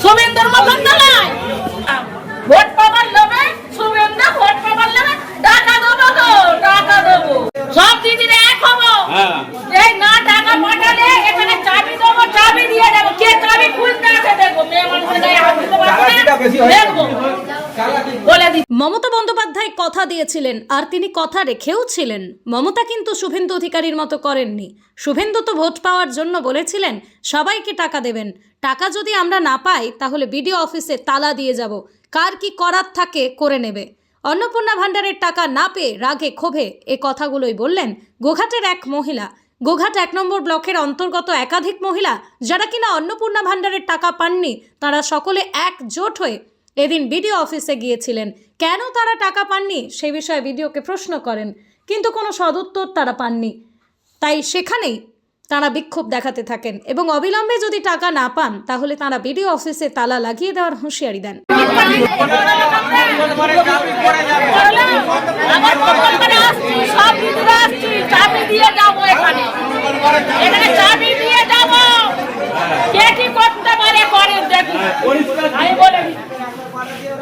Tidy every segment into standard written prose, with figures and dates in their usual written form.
শুভেন্দুর মতন নয়। ভোট পাবার লোভে শুভেন্দু ভোট পাবার লোভে টাকা দেবো তো টাকা দেবো, সব দিদিরা এক হবো। এই না টাকা পাঠালে এখানে চাবি দেবো, চাবি দিয়ে যাবো, কে চাবি খুলতে আছে দেখবো, মেয়ে মানুষের গায়ে হাত দিতে পারবে না, দেখবো। মমতা বন্দ্যোপাধ্যায় কথা দিয়েছিলেন আর তিনি কথা রেখেও ছিলেন। মমতা কিন্তু শুভেন্দু অধিকারীর মতো করেননি। শুভেন্দু তো ভোট পাওয়ার জন্য বলেছিলেন সবাইকে টাকা দেবেন, টাকা যদি আমরা না পাই তাহলে বিডিও অফিসে তালা দিয়ে যাব, কার কি করার থাকে করে নেবে। অন্নপূর্ণা ভাণ্ডারের টাকা না পেয়ে রাগে ক্ষোভে এ কথাগুলোই বললেন গোঘাটের এক মহিলা। গোঘাট 1 নম্বর ব্লকের অন্তর্গত একাধিক মহিলা যারা কিনা অন্নপূর্ণা ভাণ্ডারের টাকা পাননি, তারা সকলে একজোট হয়ে এদিন বিডিও অফিসে গিয়েছিলেন। কেন তারা টাকা পাননি সেই বিষয়ে বিডিওকে প্রশ্ন করেন, কিন্তু কোনো সদুত্তর তারা পাননি। তাই সেখানেই তারা বিক্ষোভ দেখাতে থাকেন এবং অবিলম্বে যদি টাকা না পান তাহলে তারা বিডিও অফিসে তালা লাগিয়ে দেওয়ার হুঁশিয়ারি দেন।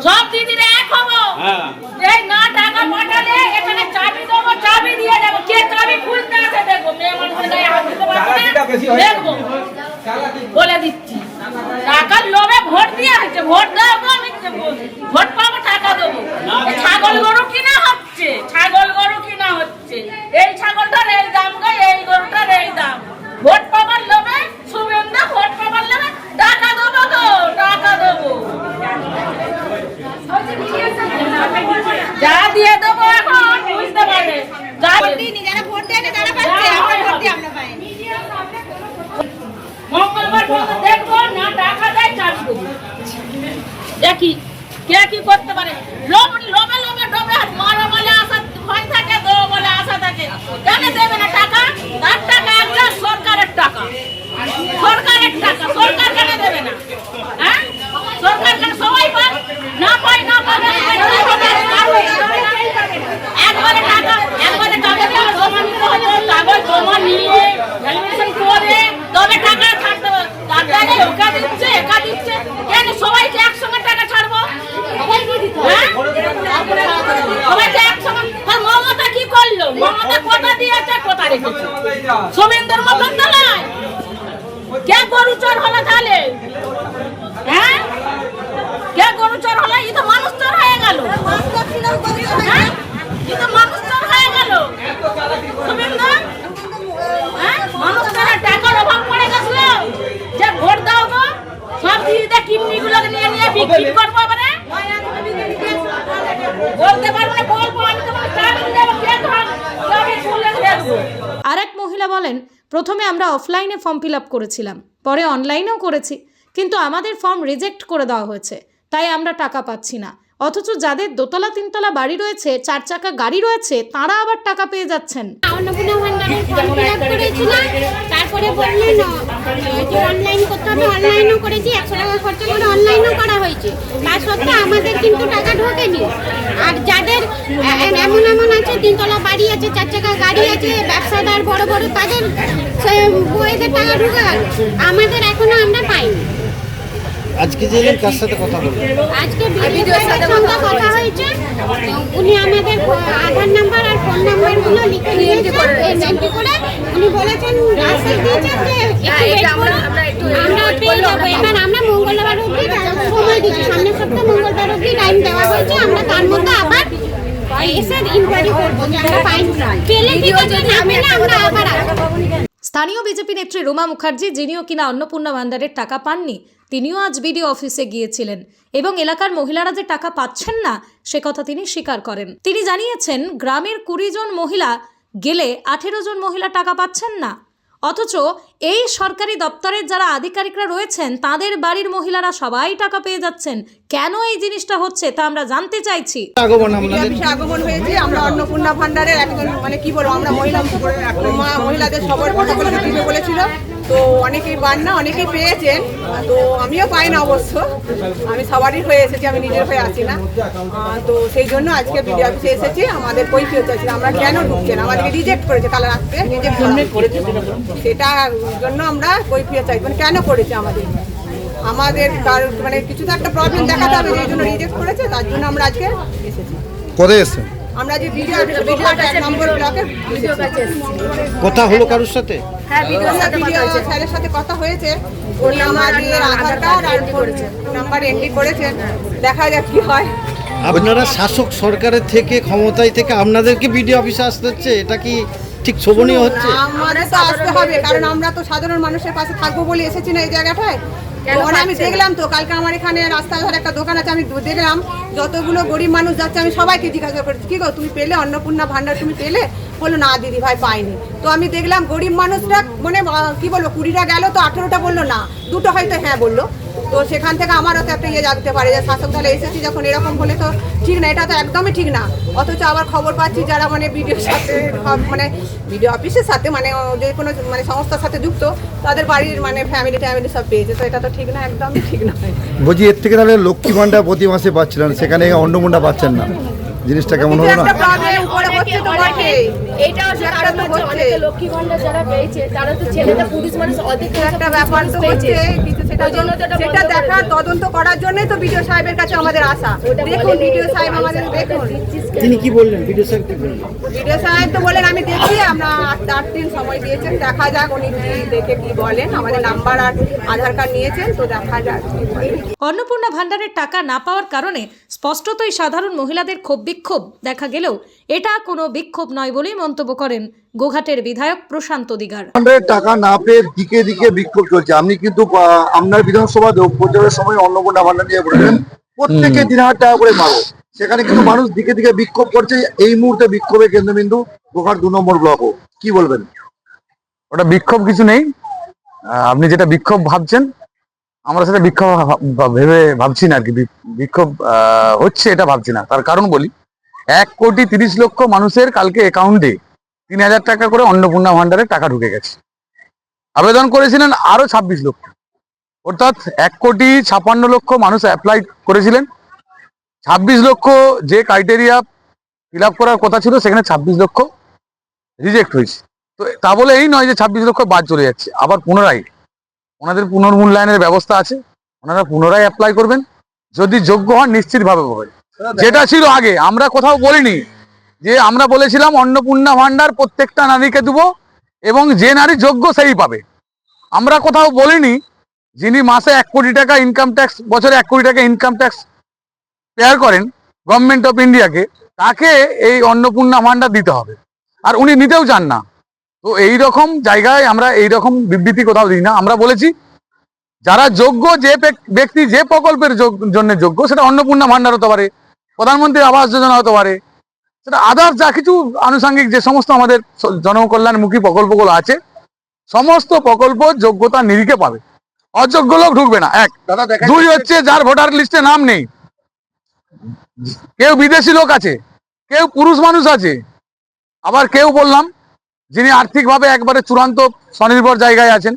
সব দিদিরা এক হবো। এই না টাকা পাঠালে এখানে চাবি দেবো, চাবি দিয়ে যাবো, কে চাবি খুলতে আছে দেখবো, মেয়ে মানুষের গায়ে হাত দিতে পারবে না, দেখবো। বলে দিচ্ছি, টাকার লোভে ভোট দিয়ে হচ্ছে, ভোট দাও তো আমি ভোট পাবো, টাকা দেবো। ছাগল গরু কিনা হচ্ছে, ছাগল গরু কিনা হচ্ছে, এই ছাগলটার এই দাম গো, এই গরুটার এই দাম। ভোট পাবার লোভে শুভেন্দু ভোট পাবার লোভে টাকা দেবো তো টাকা দেবো, যা দিয়ে দেবো এখন বুঝতে পারবে। মঙ্গলবার দেখবো না টাকা দেয়, চাবি দেবো, দেখি কে কি করতে পারে। লোভে লোভে ডোবে মারা বলে আশা ভয় থাকে, দেবো বলে আশা থাকে। কেন দেবে না টাকা? তার টাকা একটা সরকারের টাকা, সরকারের টাকা, সরকার কেন দেবে না? হ্যাঁ, সরকার কেন সবাই পায় না, পায় না পায় একবারে টাকা, একবারে কাগজ জমা নিয়ে ভ্যালুয়েশন করে তবে টাকা ছাড়তে হবে। তার ওকা দিচ্ছে একা দিচ্ছে, কেন সবাইকে একসঙ্গে টাকা ছাড়বো? সবাইকে একসঙ্গে। মমতা কি করলো? মমতা কথা দিয়েছে, কথা রেখেছে। শুভেন্দুর মতন নয়। কে গরু চোর হলো তাহলে? হ্যাঁ, কে গরু চোর হলো? ই তো মানুষ চোর হয়ে গেল। হ্যাঁ, ই তো মানুষ চোর হয়ে গেল। শুভেন্দু মানুষ চোরের টাকার অভাব পড়ে গেছিল, যে ভোট দাও গো, সব দিদিদের কিডনি গুলোকে নিয়ে নিয়ে বিক্রি করবো। এবারে বলতে পারবো না, বলবো আমি তোমাকে চাবি দেবো, কে চাবি খুলে দেখবো। আরেক মহিলা বলেন, প্রথমে আমরা অফলাইনে ফর্ম ফিল আপ করেছিলাম, পরে অনলাইনেও করেছি, কিন্তু আমাদের ফর্ম রিজেক্ট করে দেওয়া হয়েছে, তাই আমরা টাকা পাচ্ছি না। অথচ যাদের দোতলা তিনতলা বাড়ি রয়েছে, 4 চাকা গাড়ি রয়েছে, তারা আবার টাকা পেয়ে যাচ্ছেন। অন্নপূর্ণা ভাণ্ডারের ফর্ম ফিল আপ করেছিলাম, তারপরে বললেন যে অনলাইন করতে হবে, অনলাইনও করেছি, 100 টাকা খরচা করে অনলাইনও করা হয়েছে। তা সত্ত্বেও আমাদের কিন্তু টাকা ঢোকেনি। আর যাদের এমন এমন আছে, 3 তলা বাড়ি আছে, 4 চাকা গাড়ি আছে, ব্যবসাদার বড় বড়, তাদের বইয়েদের টাকা ঢুকে গেল, আমাদের এখনো আমরা পাইনি। আজকে যে কার সাথে কথা বললেন? আজকে বিডিওর সঙ্গে কথা হয়েছে, উনি আমাদের আধার নাম্বার আর ফোন নাম্বারগুলো লিখে নিয়েছেন, এন্ট্রি করে উনি বলেছেন, মেসেজ দিয়েছেন যে আমরা পেয়ে যাবো। এবার আমরা মঙ্গলবার অবধি সময় দিচ্ছি, সামনের সপ্তাহে মঙ্গলবার অবধি টাইম দেওয়া হয়েছে, আমরা তার মধ্যে আবার এসে ইনকোয়ারি করবো যে আমরা পাইনি, পেলে ঠিক আছে, না পেলে আমরা আবার আসবো। স্থানীয় বিজেপি নেত্রী রুমা মুখার্জি, যিনিও কিনা অন্নপূর্ণা ভাণ্ডারের টাকা পাননি, তিনিও আজ বিডিও অফিসে গিয়েছিলেন এবং এলাকার মহিলারা যে টাকা পাচ্ছেন না সে কথা তিনি স্বীকার করেন। তিনি জানিয়েছেন, গ্রামের 20 জন মহিলা গেলে 18 জন মহিলা টাকা পাচ্ছেন না, অথচ এই সরকারি দপ্তরের যারা আধিকারিকরা রয়েছেন তাদের বাড়ির মহিলারা সবাই টাকা পেয়ে যাচ্ছেন। কেন এই জিনিসটা হচ্ছে তা আমরা জানতে চাইছি। আগমন হয়েছে, আমরা অন্নপূর্ণা ভাণ্ডারের একজন মানে কি বলবো, আমরা মহিলাদের সবার কথা বলে বলেছিল, তো অনেকেই পান না, অনেকেই পেয়েছেন, তো আমিও পাই না অবশ্য, আমি সবারই হয়ে এসেছি, আমি নিজের হয়ে আসি না। তো সেই জন্য আজকে বিডিও অফিসে এসেছি, আমাদের কৈফিয়ত চাইছি, আমরা কেন ঢুকছেন, আমাদেরকে রিজেক্ট করেছে, কাল রাত্রে রিজেক্ট করেছে, সেটার জন্য আমরা কৈফিয়ত চাইছি, মানে কেন করেছে আমাদের। আমাদের মানে কিছু তো একটা প্রবলেম দেখাতে হবে, এই জন্য রিজেক্ট করেছে, তার জন্য আমরা আজকে এসেছি। কোথায় এসেছেন? আমরা যে ভিডিও 1 নম্বর ব্লকে কথা হলো কারোর সাথে? ভিডিও স্যারের সাথে কথা হয়েছে, উনি আমাদের আধার কার্ড আর ফোন নাম্বার এন্ট্রি করেছেন, দেখা যাক কি হয়। আপনারা শাসক সরকারের থেকে, ক্ষমতায় থেকে আপনাদেরকে বিডিও অফিসে আসতে হচ্ছে, এটা কি ঠিক শোভনীয় হচ্ছে? আমাদের তো আসতে হবে, কারণ আমরা তো সাধারণ মানুষের পাশে থাকবো বলে এসেছি না এই জায়গাটায়। আমি দেখলাম তো কালকে আমার এখানে রাস্তার ধারে একটা দোকান আছে, আমি দেখলাম যতগুলো গরিব মানুষ যাচ্ছে, আমি সবাইকে জিজ্ঞাসা করেছি কি গো তুমি পেলে অন্নপূর্ণা ভান্ডার, তুমি পেলে? বললো না দিদি ভাই পাইনি। তো আমি দেখলাম গরিব মানুষরা মানে কি বলবো 20টা গেল তো 18টা বললো না, 2টো হয়তো হ্যাঁ বললো। তো সেখান থেকে আমারও তো একটা ইয়ে জানতে পারে যে শাসক দলে এসেছি যখন এরকম হলে তো ঠিক না, এটা তো একদমই ঠিক না। অথচ আবার খবর পাচ্ছি যারা মানে বিডিওর সাথে মানে বিডিও অফিসের সাথে মানে যে কোনো মানে সংস্থার সাথে যুক্ত, তাদের বাড়ির মানে ফ্যামিলি সব পেয়েছে, তো এটা তো ঠিক না, একদমই ঠিক নয়। বলছি এর থেকে তাহলে লক্ষ্মী ভান্ডার প্রতি মাসে পাচ্ছিলেন, সেখানে অন্নপূর্ণা পাচ্ছেন না, জিনিসটা কেমন হলো না? একটা প্রবলেম উপরে হচ্ছে তো বটে, এইটাও যে কারণ হচ্ছে অনেকে লক্ষ্মী ভান্ডার যারা পেয়েছে তারা তো ছেলেটা পুলিশ মানুষ অধিক একটা ব্যাপার তো হচ্ছে, কিন্তু সেটা দেখার তদন্ত করার জন্যই তো বিডিও সাহেবের কাছে আমাদের আসা। দেখুন বিডিও সাহেব আমাদের দেখুন, তিনি কি বললেন? বিডিও সাহেব কি বললেন? বিডিও সাহেব তো বলেন আমি দেখি, আমরা 8 দিন সময় দিয়েছেন, দেখা যাক উনি কি দেখে কি বলেন। আমাদের নাম্বার আর আধার কার্ড নিয়েছেন, তো দেখা যাক। অন্নপূর্ণা ভান্ডারের টাকা না পাওয়ার কারণে স্পষ্টতই সাধারণ মহিলাদের ক্ষোভ বিক্ষোভ দেখা গেলেও এটা কোনো বিক্ষোভ নয় বলেই মন্তব্য করেন গোঘাটের বিধায়ক প্রশান্ত দিগার। টাকা না পেয়ে দিকে দিকে বিক্ষোভ চলছে। আপনি কিন্তু আপনার বিধানসভা প্রচারের সময় অন্নপূর্ণা ভান্ডার নিয়ে বলেছেন প্রত্যেকে 3,000 টাকা করে পাবো, সেখানে কিন্তু মানুষ দিকে দিকে বিক্ষোভ করছে। এই মুহূর্তে বিক্ষোভের কেন্দ্রবিন্দু গোঘাট 2 নম্বর ব্লক, কি বলবেন? ওটা বিক্ষোভ কিছু নেই, আপনি যেটা বিক্ষোভ ভাবছেন আমরা সেটা বিক্ষোভ ভেবে ভাবছি না আর কি। বিক্ষোভ হচ্ছে এটা ভাবছি না, তার কারণ বলি 1,30,00,000 মানুষের কালকে অ্যাকাউন্টে 3,000 টাকা করে অন্নপূর্ণা ভান্ডারের টাকা ঢুকে গেছে। আবেদন করেছিলেন আরো 26 লক্ষ, অর্থাৎ 1,56,00,000 মানুষ অ্যাপ্লাই করেছিলেন। 26 লক্ষ যে ক্রাইটেরিয়া ফিল আপ করার কথা ছিল সেখানে 26 লক্ষ রিজেক্ট হয়েছে। তো তা বলে এই নয় যে 26 লক্ষ বাদ চলে যাচ্ছে, আবার পুনরায় ওনাদের পুনর্মূল্যায়নের ব্যবস্থা আছে, ওনারা পুনরায় অ্যাপ্লাই করবেন, যদি যোগ্য হন নিশ্চিতভাবে পাবেন। যেটা ছিল আগে আমরা কোথাও বলিনি যে আমরা বলেছিলাম অন্নপূর্ণা ভান্ডার প্রত্যেকটা নারীকে দেবো এবং যে নারী যোগ্য সেই পাবে। আমরা কোথাও বলিনি যিনি মাসে 1 কোটি টাকা ইনকাম ট্যাক্স, বছরে 1 কোটি টাকা ইনকাম ট্যাক্স পেয়ার করেন গভর্নমেন্ট অফ ইন্ডিয়াকে, তাকে এই অন্নপূর্ণা ভান্ডার দিতে হবে, আর উনি নিতেও চান না। তো এই রকম জায়গায় আমরা এই রকম বিবৃতি কোথাও দিই না। আমরা বলেছি যারা যোগ্য, যে ব্যক্তি যে প্রকল্পের জন্য যোগ্য, সেটা অন্নপূর্ণা ভান্ডার হতে পারে, প্রধানমন্ত্রী আবাস যোজনা হতে পারে, সেটা আদার্স যা কিছু আনুষঙ্গিক যে সমস্ত আমাদের জনকল্যাণমুখী প্রকল্পগুলো আছে, সমস্ত প্রকল্প যোগ্যতা নিরিখে পাবে, অযোগ্য লোক ঢুকবে না। 1 2 হচ্ছে যার ভোটার লিস্টে নাম নেই, কেউ বিদেশি লোক আছে, কেউ পুরুষ মানুষ আছে, আবার কেউ বললাম যিনি আর্থিকভাবে একবারে চূড়ান্ত স্বনির্ভর জায়গায় আছেন,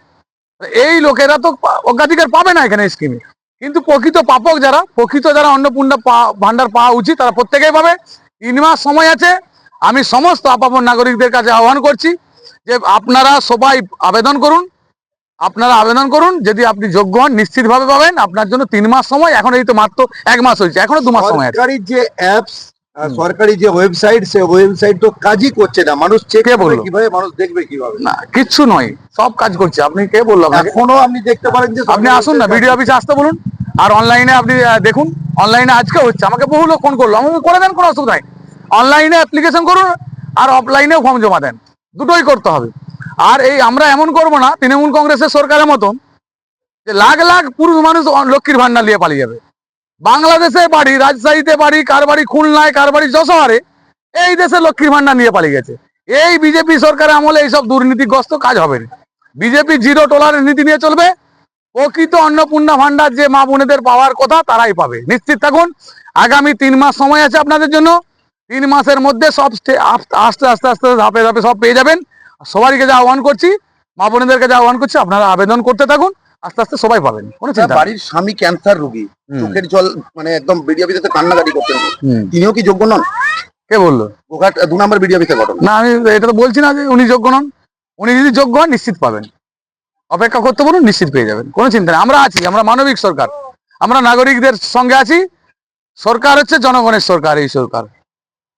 এই লোকেরা তো অগ্রাধিকার পাবে না এখানে স্কিমে। কিন্তু প্রকৃত পাপক যারা, যারা অন্নপূর্ণা ভান্ডার পাওয়া উচিত, তারা প্রত্যেকেই পাবে। 3 মাস সময় আছে। আমি সমস্ত আপামর নাগরিকদের কাছে আহ্বান করছি যে আপনারা সবাই আবেদন করুন, যদি আপনি যোগ্য হন নিশ্চিতভাবে পাবেন। আপনার জন্য 3 মাস সময়, এখন এই তো মাত্র 1 মাস হয়েছে, এখনো 2 মাস সময় আছে। সরকারি যে অ্যাপস, সরকারি যে ওয়েবসাইট, সেই ওয়েবসাইট তো কাজই করছে না। মানুষ চেক করবে কিভাবে, মানুষ দেখবে কিভাবে? না, কিচ্ছু নয়, সব কাজ করছে। আপনি কে বললো? এখনো আপনি দেখতে পারেন যে আপনি আসুন না বিডিও অফিসে আসতে বলুন, আর অনলাইনে আপনি দেখুন। অনলাইনে আজকে হচ্ছে, আমাকে বহু লোক ফোন করলো, আমাকে করে দেন, কোনো অসুবিধা নাই। অনলাইনে অ্যাপ্লিকেশন করুন আর অফলাইনেও ফর্ম জমা দেন, দুটোই করতে হবে। আর এই আমরা এমন করবো না তৃণমূল কংগ্রেসের সরকারের মতন যে লাখ লাখ পুরুষ মানুষ লক্ষ্মীর ভান্ডার নিয়ে পালিয়ে যাবে। বাংলাদেশে বাড়ি, রাজশাহীতে বাড়ি, কার বাড়ি খুলনায়, কার বাড়ি যশোরে, এই দেশে লক্ষ্মীর ভান্ডার নিয়ে পালিয়ে গেছে। এই বিজেপি সরকারের আমলে এইসব দুর্নীতিগ্রস্ত কাজ হবে না। বিজেপি 0 টলারেন্স নীতি নিয়ে চলবে। প্রকৃত অন্নপূর্ণা ভান্ডার যে মা বোনেদের পাওয়ার কথা তারাই পাবে, নিশ্চিত থাকুন। আগামী 3 মাস সময় আছে আপনাদের জন্য। 3 মাসের মধ্যে সব আস্তে আস্তে আস্তে ধাপে ধাপে সব পেয়ে যাবেন। সবারই কাছে আহ্বান করছি, মা বোনেদের কাছে আহ্বান করছি, আপনারা আবেদন করতে থাকুন, আস্তে আস্তে সবাই পাবেন, কোনো চিন্তা নেই। বাড়ির স্বামী ক্যান্সার রোগী, চোখের জল মানে একদম বিডিও অফিসে কান্নাকাটি করতেন, তিনিও কি যোগ্য নন? কে বললো? গোঘাট 2 নম্বর বিডিও অফিসে ঘটনা। না, আমি এটা তো বলছি না যে উনি যোগ্য নন। উনি যদি যোগ্য হন নিশ্চিত পাবেন, অপেক্ষা করতে বলুন, নিশ্চিত পেয়ে যাবেন, কোনো চিন্তা নেই। আমরা আছি, আমরা মানবিক সরকার, আমরা নাগরিকদের সঙ্গে আছি। সরকার হচ্ছে জনগণের সরকার, এই সরকার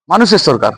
মানুষের সরকার।